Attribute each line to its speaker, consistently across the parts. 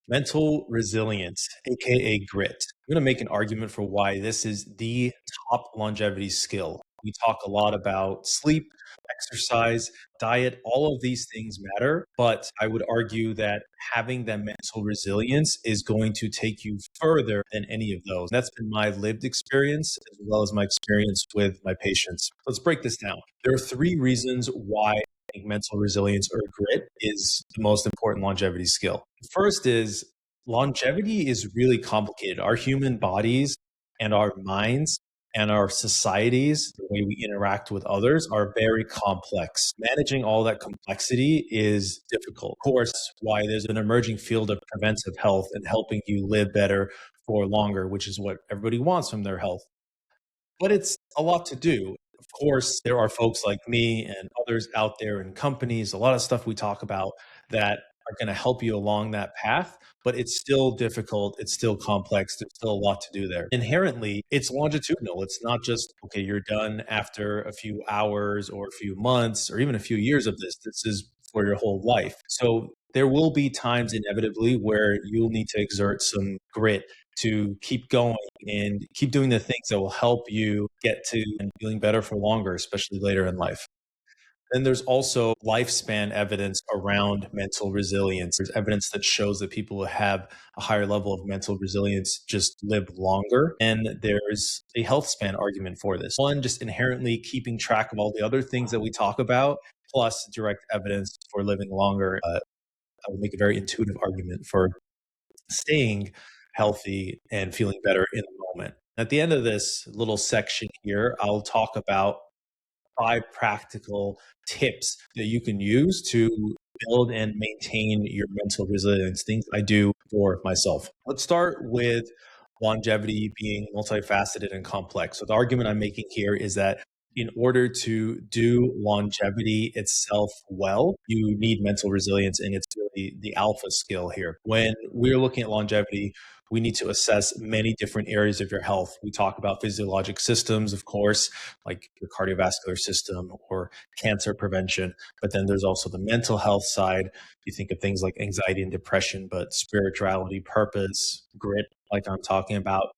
Speaker 1: Mental resilience, aka grit. I'm going to make an argument for why this is the top longevity skill. We talk a lot about sleep, exercise, diet, all of these things matter, but I would argue that having that mental resilience is going to take you further than any of those. That's been my lived experience as well as my experience with my patients. Let's break this down. There are three reasons why I think mental resilience or grit is the most important longevity skill. First is longevity is really complicated. Our human bodies and our minds and our societies, the way we interact with others, are very complex. Managing all that complexity is difficult. Of course, why there's an emerging field of preventive health and helping you live better for longer, which is what everybody wants from their health. But it's a lot to do. Of course, there are folks like me and others out there in companies, a lot of stuff we talk about that are going to help you along that path, but it's still difficult. It's still complex. There's still a lot to do there. Inherently, it's longitudinal. It's not just, okay, you're done after a few hours or a few months or even a few years of this. This is for your whole life. So there will be times inevitably where you'll need to exert some grit to keep going and keep doing the things that will help you get to and feeling better for longer, especially later in life. Then there's also lifespan evidence around mental resilience. There's evidence that shows that people who have a higher level of mental resilience just live longer. And there's a health span argument for this. One, just inherently keeping track of all the other things that we talk about, plus direct evidence for living longer. I would make a very intuitive argument for staying healthy and feeling better in the moment. At the end of this little section here, I'll talk about 5 practical tips that you can use to build and maintain your mental resilience, things I do for myself. Let's start with longevity being multifaceted and complex. So the argument I'm making here is that in order to do longevity itself well, you need mental resilience, and it's really the alpha skill here. When we're looking at longevity, we need to assess many different areas of your health. We talk about physiologic systems, of course, like your cardiovascular system or cancer prevention, but then there's also the mental health side. You think of things like anxiety and depression, but spirituality, purpose, grit, like I'm talking about.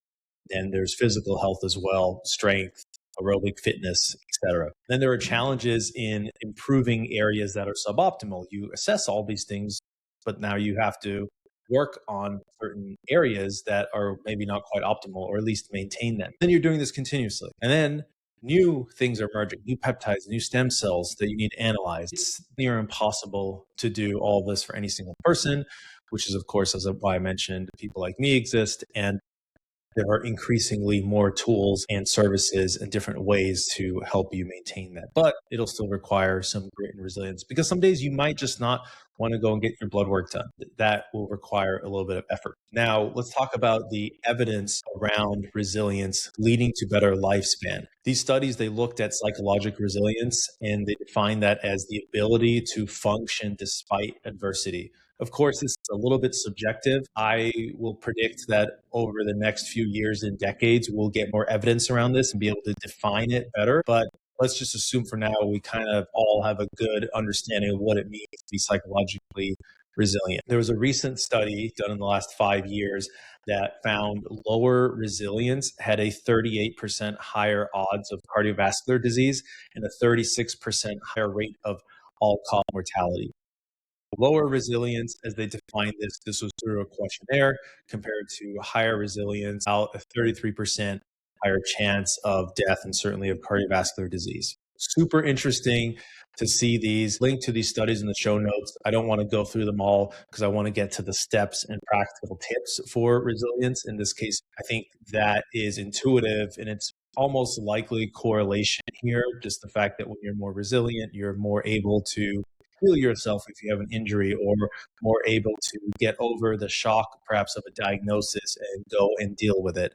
Speaker 1: Then there's physical health as well, strength, aerobic fitness, etc. Then there are challenges in improving areas that are suboptimal. You assess all these things, but now you have to work on certain areas that are maybe not quite optimal, or at least maintain them. Then you're doing this continuously. And then new things are emerging, new peptides, new stem cells that you need to analyze. It's near impossible to do all of this for any single person, which is, of course, as why I mentioned, people like me exist. And there are increasingly more tools and services and different ways to help you maintain that. But it'll still require some grit and resilience, because some days you might just not want to go and get your blood work done. That will require a little bit of effort. Now, let's talk about the evidence around resilience leading to better lifespan. These studies, they looked at psychological resilience, and they defined that as the ability to function despite adversity. Of course, this is a little bit subjective. I will predict that over the next few years and decades, we'll get more evidence around this and be able to define it better. But let's just assume for now we kind of all have a good understanding of what it means to be psychologically resilient. There was a recent study done in the last 5 years that found lower resilience had a 38% higher odds of cardiovascular disease and a 36% higher rate of all-cause mortality. Lower resilience, as they defined this was through a questionnaire, compared to higher resilience, out a 33% higher chance of death and certainly of cardiovascular disease. Super interesting to see these. Link to these studies in the show notes. I don't want to go through them all because I want to get to the steps and practical tips for resilience. In this case, I think that is intuitive, and it's almost likely correlation here. Just the fact that when you're more resilient, you're more able to heal yourself if you have an injury, or more able to get over the shock perhaps of a diagnosis and go and deal with it.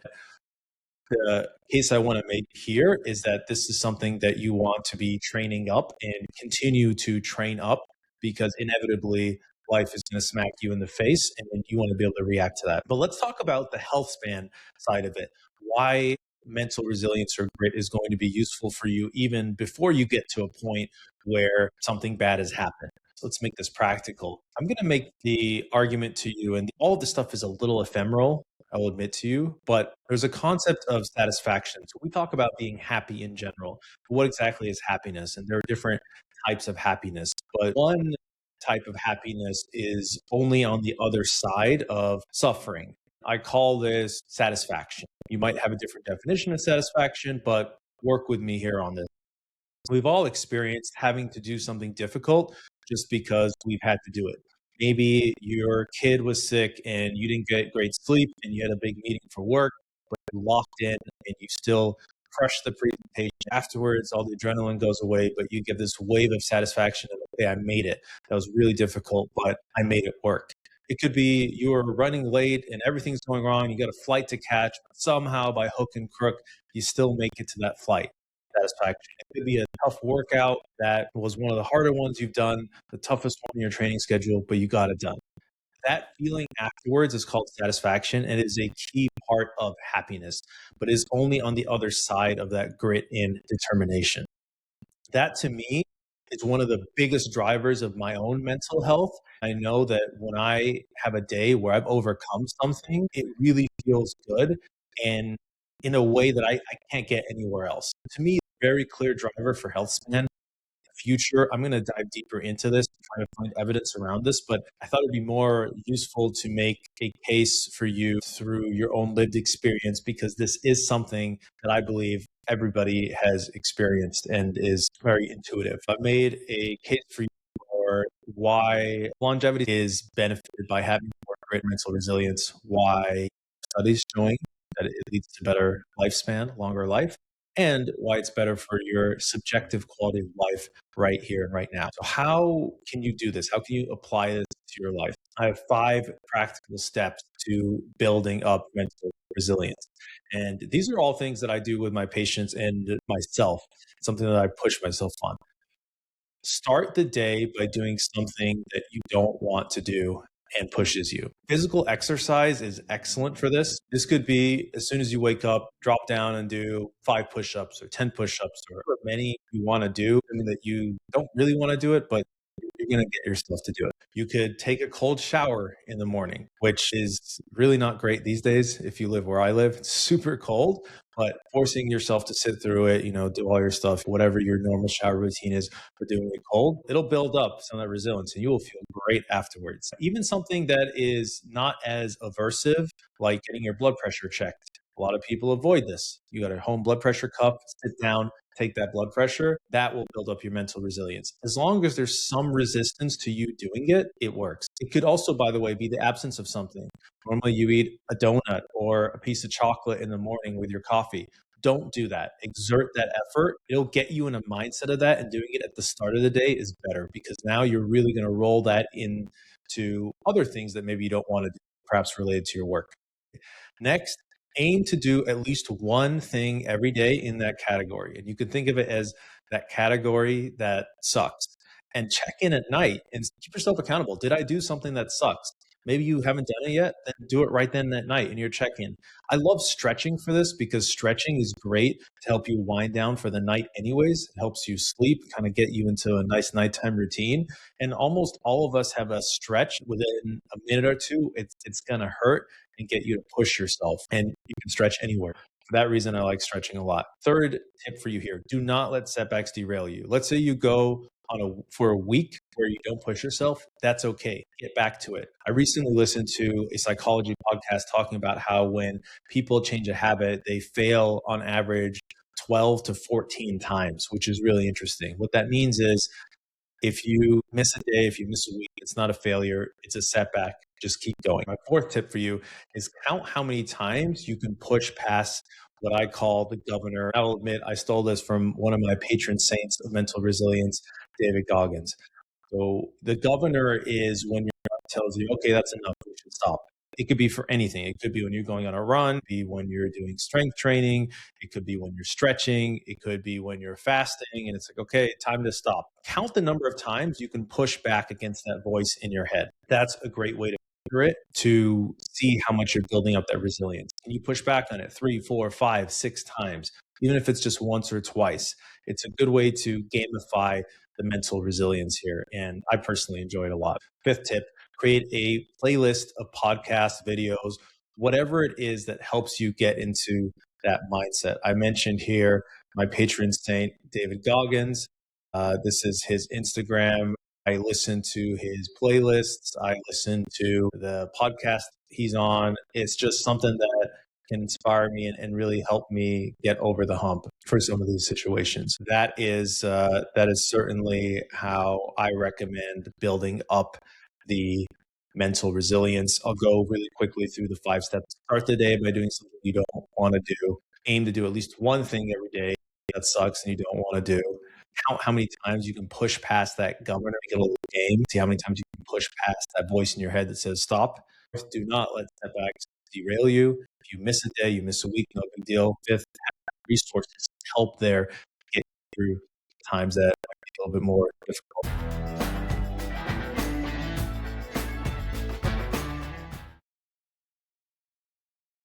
Speaker 1: The case I want to make here is that this is something that you want to be training up and continue to train up, because inevitably life is going to smack you in the face and you want to be able to react to that. But let's talk about the health span side of it. Why mental resilience or grit is going to be useful for you even before you get to a point where something bad has happened. So let's make this practical. I'm going to make the argument to you, and all of this stuff is a little ephemeral, I'll admit to you, but there's a concept of satisfaction. So we talk about being happy in general. What exactly is happiness? And there are different types of happiness, but one type of happiness is only on the other side of suffering. I call this satisfaction. You might have a different definition of satisfaction, but work with me here on this. We've all experienced having to do something difficult just because we've had to do it. Maybe your kid was sick and you didn't get great sleep and you had a big meeting for work, but you locked in and you still crush the presentation afterwards. All the adrenaline goes away, but you get this wave of satisfaction of, okay, I made it. That was really difficult, but I made it work. It could be you are running late and everything's going wrong. You got a flight to catch, but somehow by hook and crook, you still make it to that flight. Satisfaction. It could be a tough workout that was one of the harder ones you've done, the toughest one in your training schedule, but you got it done. That feeling afterwards is called satisfaction and is a key part of happiness, but is only on the other side of that grit and determination. That to me is one of the biggest drivers of my own mental health. I know that when I have a day where I've overcome something, it really feels good and in a way that I can't get anywhere else. To me, very clear driver for healthspan future. I'm going to dive deeper into this, trying to find evidence around this, but I thought it'd be more useful to make a case for you through your own lived experience, because this is something that I believe everybody has experienced and is very intuitive. I've made a case for you for why longevity is benefited by having more great mental resilience, why studies showing that it leads to better lifespan, longer life, and why it's better for your subjective quality of life right here and right now. So how can you do this? How can you apply this to your life? I have 5 practical steps to building up mental resilience. And these are all things that I do with my patients and myself, something that I push myself on. Start the day by doing something that you don't want to do and pushes you. Physical exercise is excellent for this. This could be as soon as you wake up, drop down and do 5 push-ups or 10 push-ups or however many you want to do. I mean, that you don't really want to do it, but you're going to get yourself to do it. You could take a cold shower in the morning, which is really not great these days. If you live where I live, it's super cold, but forcing yourself to sit through it, do all your stuff, whatever your normal shower routine is for doing it cold, it'll build up some of that resilience and you will feel great afterwards. Even something that is not as aversive, like getting your blood pressure checked. A lot of people avoid this. You got a home blood pressure cuff, sit down, take that blood pressure, that will build up your mental resilience. As long as there's some resistance to you doing it, it works. It could also, by the way, be the absence of something. Normally you eat a donut or a piece of chocolate in the morning with your coffee. Don't do that. Exert that effort. It'll get you in a mindset of that, and doing it at the start of the day is better because now you're really going to roll that into other things that maybe you don't want to do, perhaps related to your work. Next, aim to do at least one thing every day in that category. And you can think of it as that category that sucks. And check in at night and keep yourself accountable. Did I do something that sucks? Maybe you haven't done it yet, then do it right then that night in your check-in. I love stretching for this because stretching is great to help you wind down for the night anyways. It helps you sleep, kind of get you into a nice nighttime routine. And almost all of us have a stretch within a minute or two. It's going to hurt and get you to push yourself. And you can stretch anywhere. For that reason, I like stretching a lot. Third tip for you here, do not let setbacks derail you. Let's say you go for a week where you don't push yourself. That's okay. Get back to it. I recently listened to a psychology podcast talking about how when people change a habit, they fail on average 12 to 14 times, which is really interesting. What that means is if you miss a day, if you miss a week, it's not a failure, it's a setback. Just keep going. My 4th tip for you is count how many times you can push past what I call the governor. I'll admit I stole this from one of my patron saints of mental resilience, David Goggins. So the governor is when your body tells you, okay, that's enough, we should stop. It could be for anything. It could be when you're going on a run, it could be when you're doing strength training, it could be when you're stretching, it could be when you're fasting, and it's like, okay, time to stop. Count the number of times you can push back against that voice in your head. That's a great way to it to see how much you're building up that resilience. And you push back on it 3, 4, 5, 6 times, even if it's just once or twice. It's a good way to gamify the mental resilience here. And I personally enjoy it a lot. Fifth tip, create a playlist of podcast videos, whatever it is that helps you get into that mindset. I mentioned here my patron saint, David Goggins. This is his Instagram. I listen to his playlists. I listen to the podcast he's on. It's just something that can inspire me and really help me get over the hump for some of these situations. That is certainly how I recommend building up the mental resilience. I'll go really quickly through the 5 steps. Start the day by doing something you don't want to do. Aim to do at least one thing every day that sucks and you don't want to do. Count how many times you can push past that governor, make it a little game, see how many times you can push past that voice in your head that says stop. Do not let setbacks derail you. If you miss a day, you miss a week, no big deal. Fifth, have resources help there get through times that might be a little bit more difficult.